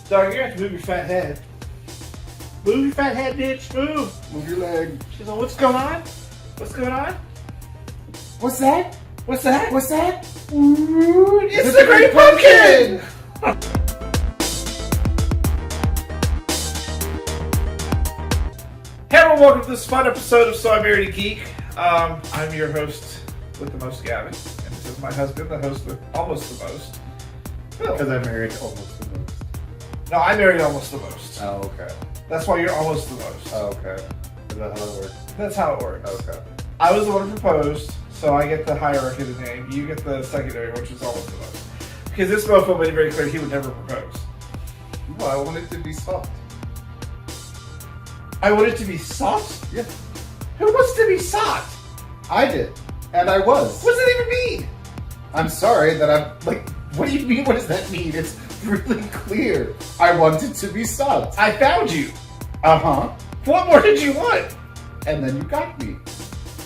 Dog, you have to move your fat head. Move your fat head, bitch. Move. Move your leg. She's like, what's going on? What's going on? What's that? What's that? What's that? Ooh, it's the Great Pumpkin! Hey everyone, welcome to this fun episode of So I Married a Geek. I'm your host with the most, Gavin. And this is my husband, the host with almost the most, Phil. Because I married almost the most. No, I married almost the most. Oh, okay. That's why you're almost the most. Oh, okay. Is that how it works? That's how it works. Okay. I was the one who proposed, so I get the hierarchy of the name. You get the secondary, which is almost the most. Because this mofo made it very clear he would never propose. No, I want it to be soft. I want it to be soft? Yeah. Who wants to be soft? I did. And I was. What does that even mean? I'm sorry that I'm like, what do you mean? What does that mean? It's really clear. I wanted to be soft. I found you. Uh-huh. What more did you want? And then you got me.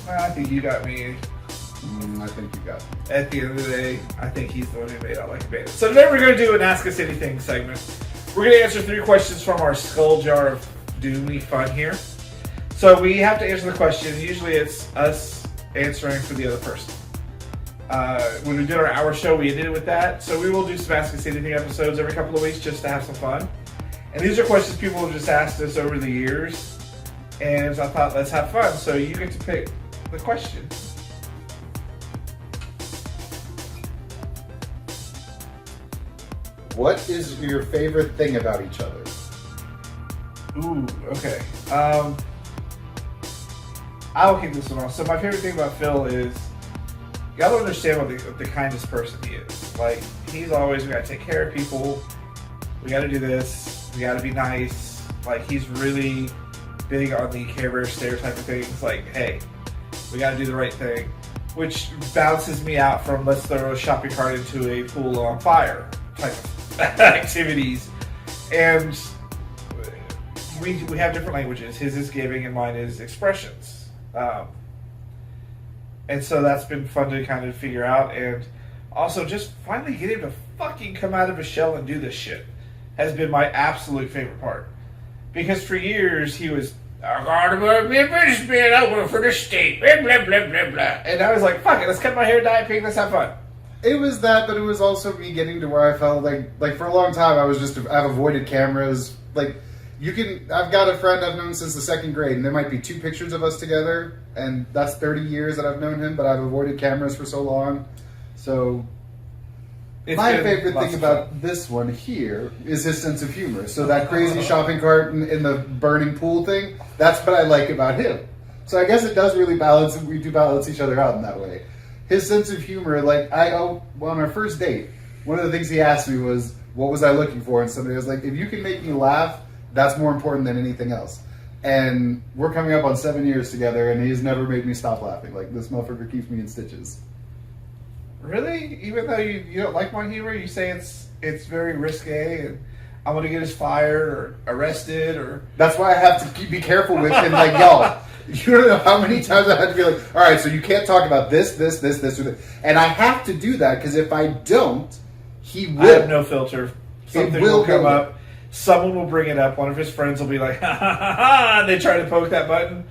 Well, I think you got me. I think you got me. At the end of the day, I think he's the one who made out like a bandit. So today we're going to do an Ask Us Anything segment. We're going to answer 3 questions from our skull jar of doomy fun here. So we have to answer the question. Usually it's us answering for the other person. When we did our hour show, we ended it with that. So we will do some Ask Us Anything episodes every couple of weeks just to have some fun. And these are questions people have just asked us over the years. And so I thought, let's have fun. So you get to pick the question. What is your favorite thing about each other? Ooh, okay. I'll kick this one off. So my favorite thing about Phil is, you gotta understand what the kindest person he is. Like, he's always, we gotta take care of people, we gotta do this, we gotta be nice. Like, he's really big on the Care Bear stereotype of things. Like, hey, we gotta do the right thing. Which bounces me out from let's throw a shopping cart into a pool on fire type of activities. And we have different languages. His is giving and mine is expressions. And so that's been fun to kind of figure out. And also just finally get him to fucking come out of his shell and do this shit has been my absolute favorite part. Because for years he was, I gotta be a businessman, I work for the state, blah, blah, blah, blah, blah. And I was like, fuck it, let's cut my hair, dye it pink, let's have fun. It was that, but it was also me getting to where I felt like for a long time I've avoided cameras. Like, I've got a friend I've known since the 2nd grade, and there might be 2 pictures of us together, and that's 30 years that I've known him, but I've avoided cameras for so long. So, my favorite thing about this one here is his sense of humor. So that crazy shopping cart in the burning pool thing, that's what I like about him. So I guess it does really balance, and we do balance each other out in that way. His sense of humor, like, on our first date, one of the things he asked me was, what was I looking for? And somebody was like, if you can make me laugh, that's more important than anything else. And we're coming up on 7 years together, and he's never made me stop laughing. Like, this motherfucker keeps me in stitches. Really? Even though you don't like my humor, you say it's very risque, and I'm going to get us fired or arrested or... That's why I have to be careful with him. Like, y'all, you don't know how many times I had to be like, all right, so you can't talk about this, or this. And I have to do that, because if I don't, he will. I have no filter. Something will come go. up. Someone will bring it up. One of his friends will be like, ha, ha, ha, ha, and they try to poke that button.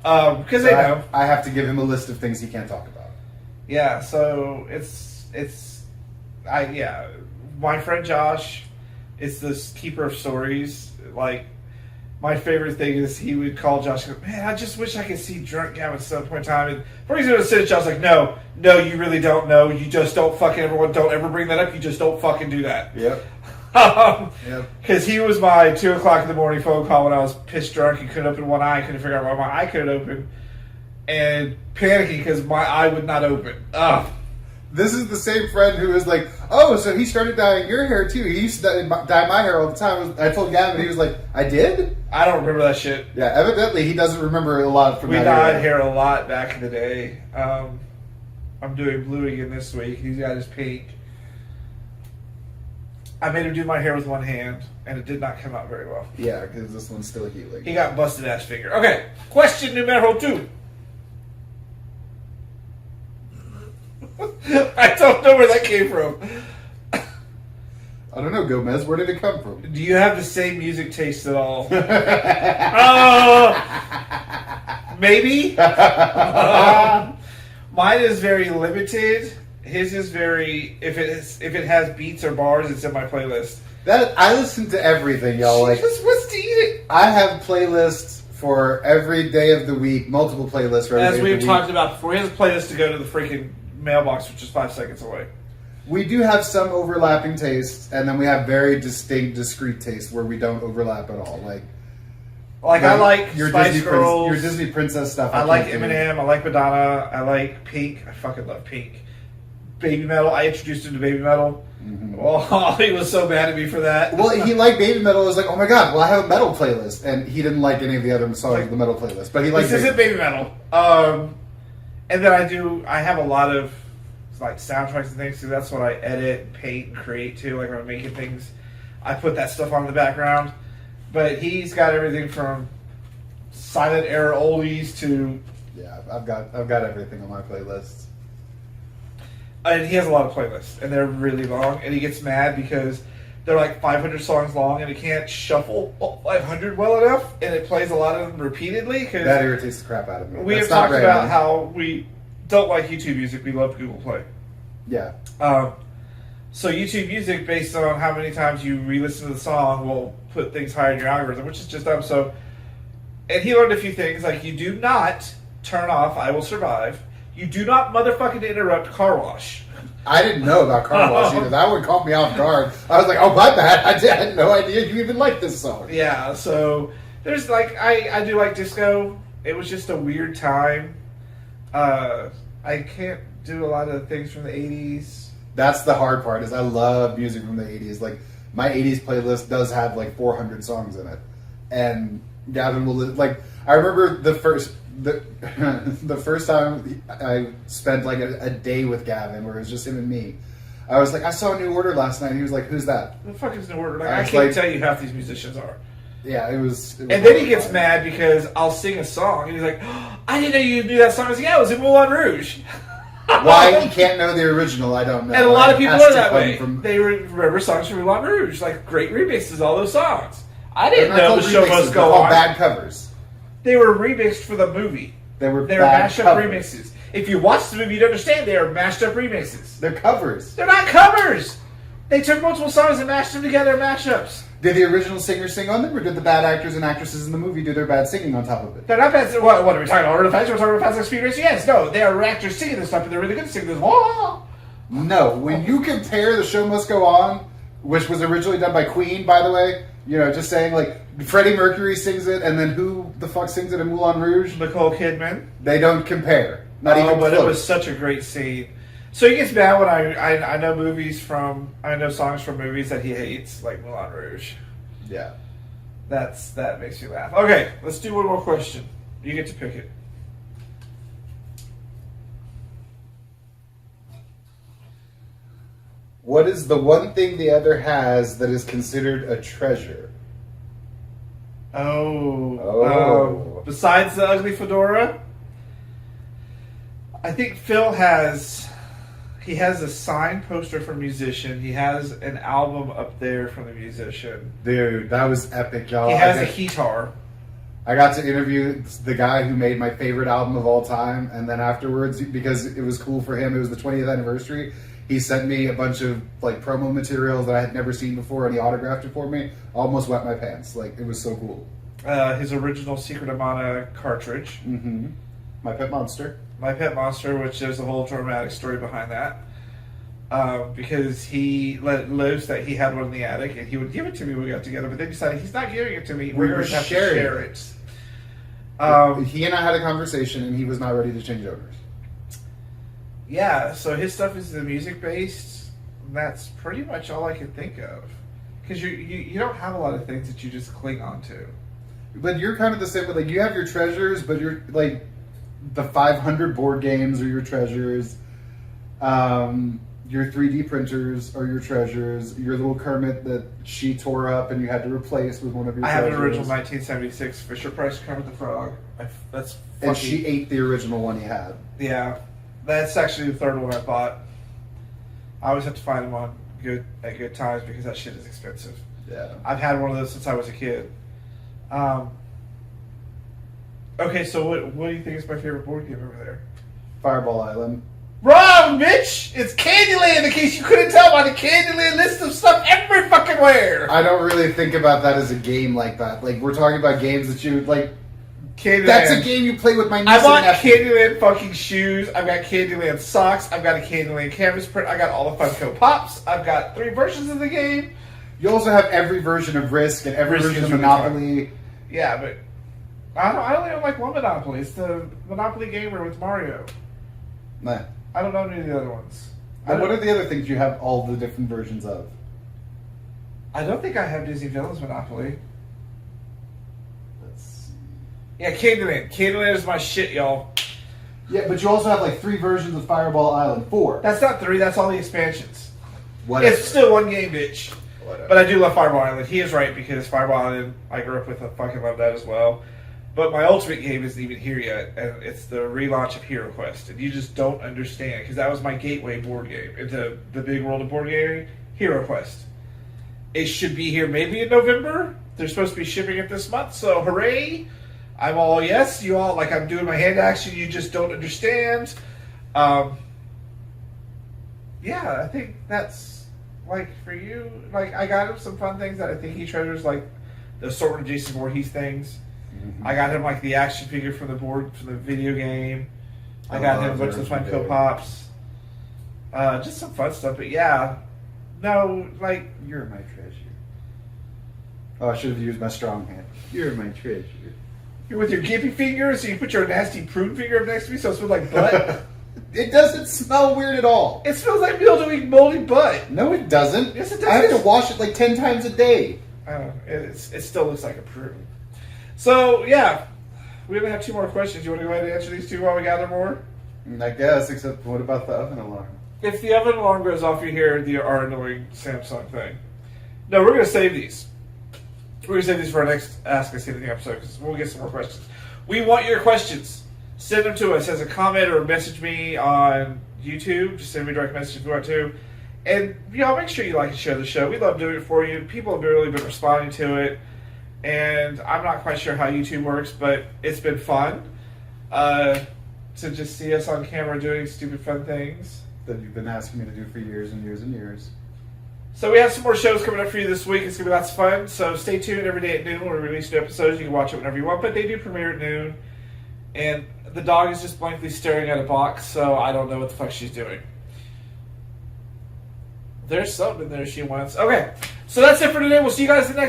Because they know. I have to give him a list of things he can't talk about. Yeah, so my friend Josh is this keeper of stories. Like, my favorite thing is he would call Josh and go, man, I just wish I could see drunk Gavin at some point in time. And before he's going to sit, Josh's like, no, you really don't know. You just don't fucking, everyone, don't ever bring that up. You just don't fucking do that. Yep. Because he was my 2 o'clock in the morning phone call when I was pissed drunk and couldn't open one eye, couldn't figure out why my eye couldn't open, and panicking because my eye would not open. This is the same friend who was like, oh, so he started dyeing your hair too. He used to dye my hair all the time. I told Gavin, he was like, I did? I don't remember that shit. Yeah, evidently he doesn't remember a lot from that. We dyed hair a lot back in the day. I'm doing blue again this week. He's got his pink. I made him do my hair with one hand, and it did not come out very well. Yeah, because this one's still healing. He got busted ass finger. Okay, question numero 2. I don't know where that came from. I don't know, Gomez. Where did it come from? Do you have the same music taste at all? Maybe. Mine is very limited. His is very. If it has beats or bars, it's in my playlist. That I listen to everything, y'all. She just wants to eat it. I have playlists for every day of the week, multiple playlists for every As day we've of the talked week. about before, he has a playlist to go to the freaking mailbox, which is 5 seconds away. We do have some overlapping tastes, and then we have very distinct, discrete tastes where we don't overlap at all. Like I like your Spice Disney Girls. your Disney princess stuff. I like can't do. Eminem. I like Madonna. I like Pink. I fucking love Pink. Baby Metal. I introduced him to Baby Metal. Mm-hmm. Oh, he was so mad at me for that. Well, he liked Baby Metal. I was like, oh my god, well, I have a metal playlist. And he didn't like any of the other songs of the metal playlist. But he liked This isn't Baby Metal. And then I have a lot of like soundtracks and things, so that's what I edit, paint, and create too. Like when I'm making things, I put that stuff on in the background. But he's got everything from silent era oldies to... Yeah, I've got everything on my playlists. And he has a lot of playlists, and they're really long. And he gets mad because they're like 500 songs long, and he can't shuffle 500 well enough, and it plays a lot of them repeatedly. Cause that irritates the crap out of me. We have talked about how we don't like YouTube Music. We love Google Play. Yeah. So YouTube Music, based on how many times you re-listen to the song, will put things higher in your algorithm, which is just dumb. So, and he learned a few things, like you do not turn off "I Will Survive." You do not motherfucking interrupt Car Wash. I didn't know about Car Wash either. That one caught me off guard. I was like, oh, my bad. I had no idea you even liked this song. Yeah, so there's like, I do like disco. It was just a weird time. I can't do a lot of things from the 80s. That's the hard part, is I love music from the 80s. Like, my 80s playlist does have like 400 songs in it. And Gavin will, like, I remember the first time I spent like a day with Gavin, where it was just him and me. I was like, I saw New Order last night. He was like, who's that? The fuck is New Order? Like, I can't tell you who half these musicians are. Yeah, it was and then he gets mad because I'll sing a song, and he's like, oh, I didn't know you knew that song. I was like, yeah, it was in Moulin Rouge. Why he can't know the original, I don't know. And a lot of people are that way. They remember songs from Moulin Rouge, like great remixes, all those songs. I didn't know the show must go on. Bad covers. They were remixed for the movie. They were mashed up covers. remixes. If you watch the movie, you'd understand they are mashed up remixes. They're covers. They're not covers. They took multiple songs and mashed them together in mashups. Did the original singer sing on them, or did the bad actors and actresses in the movie do their bad singing on top of it? They're not bad. What are we talking about? Artifacts? We're talking about Fast Like Speed Racing? Yes. No, they are actors singing this stuff, and they're really good at singing this. Whoa! No. When you compare The Show Must Go On, which was originally done by Queen, by the way, you know, just saying, like, Freddie Mercury sings it, and then who the fuck sings it in Moulin Rouge? Nicole Kidman. They don't compare. Not even but close. It was such a great scene. So he gets mad when I know I know songs from movies that he hates, like Moulin Rouge. Yeah. That makes me laugh. Okay, let's do one more question. You get to pick it. What is the one thing the other has that is considered a treasure? Besides the ugly fedora, I think Phil has a signed poster from Musician. He has an album up there from the Musician. Dude, that was epic, y'all. He has a guitar. I got to interview the guy who made my favorite album of all time, and then afterwards, because it was cool for him, it was the 20th anniversary, he sent me a bunch of like promo materials that I had never seen before, and he autographed it for me. Almost wet my pants. Like, it was so cool. His original Secret of Mana cartridge. Mm-hmm. My Pet Monster. My Pet Monster, which there's a whole dramatic story behind that. Because he let loose that he had one in the attic, and he would give it to me when we got together, but then decided he's not giving it to me. We're going to have to share it. He and I had a conversation, and he was not ready to change owners. Yeah, so his stuff is the music based. That's pretty much all I can think of. Because you don't have a lot of things that you just cling on to. But you're kind of the same way. Like, you have your treasures, but you're like the 500 board games are your treasures. Your 3D printers are your treasures. Your little Kermit that she tore up and you had to replace with one of your treasures. I have an original 1976 Fisher-Price Kermit the Frog. And she ate the original one he had. Yeah. That's actually the third one I bought. I always have to find them on good times because that shit is expensive. Yeah. I've had one of those since I was a kid. Okay, so what do you think is my favorite board game over there? Fireball Island. Wrong, bitch! It's Candyland, in case you couldn't tell by the Candyland list of stuff every fucking where! I don't really think about that as a game like that. Like, we're talking about games that you, like... Candyland. That's a game you play with my niece I want and nephew. Candyland fucking shoes. I've got Candyland socks. I've got a Candyland canvas print. I got all the Funko Pops. I've got 3 versions of the game. You also have every version of Risk and every Risk version is of really Monopoly. Yeah, but I only own like one Monopoly. It's the Monopoly Gamer with Mario. Nah. I don't know any of the other ones. And what are the other things you have all the different versions of? I don't think I have Disney Villains Monopoly. Let's see. Yeah, Candyland. Candyland is my shit, y'all. Yeah, but you also have like 3 versions of Fireball Island. 4. That's not 3. That's all the expansions. Whatever. It's still one game, bitch. Whatever. But I do love Fireball Island. He is right because Fireball Island, I grew up with. I fucking love that as well. But my ultimate game isn't even here yet, and it's the relaunch of Hero Quest. And you just don't understand because that was my gateway board game into the big world of board gaming. Hero Quest. It should be here maybe in November. They're supposed to be shipping it this month, so hooray! I'm all yes. You all like I'm doing my hand action. You just don't understand. Yeah, I think that's like for you. Like I got him some fun things that I think he treasures, like the assortment of Jason Voorhees things. Mm-hmm. I got him like the action figure from the board from the video game. I got him a bunch of the Funko Pops. Just some fun stuff, but yeah, no, like You're my treasure. Oh, I should have used my strong hand. You're my treasure. you're with your gimpy finger, so you put your nasty prune finger up next to me, so it smells like butt. It doesn't smell weird at all. It smells like mildewy, moldy butt. No, it doesn't. Yes, it I have does. to wash it like 10 times a day. I don't know. It still looks like a prune. So yeah, we only have 2 more questions. You want to go ahead and answer these 2 while we gather more? I guess, except what about the oven alarm? If the oven alarm goes off, you hear our annoying Samsung thing. No, we're going to save these. We're going to save these for our next Ask Us Anything episode because we'll get some more questions. We want your questions. Send them to us as a comment or message me on YouTube. Just send me a direct message if you want to. And, y'all, make sure you like and share the show. We love doing it for you. People have really been responding to it. And I'm not quite sure how YouTube works, but it's been fun to just see us on camera doing stupid fun things. That you've been asking me to do for years and years and years. So we have some more shows coming up for you this week. It's going to be lots of fun. So stay tuned every day at noon when we release new episodes. You can watch it whenever you want, but they do premiere at noon. And the dog is just blankly staring at a box, so I don't know what the fuck she's doing. There's something there she wants. Okay, so that's it for today. We'll see you guys in the next episode.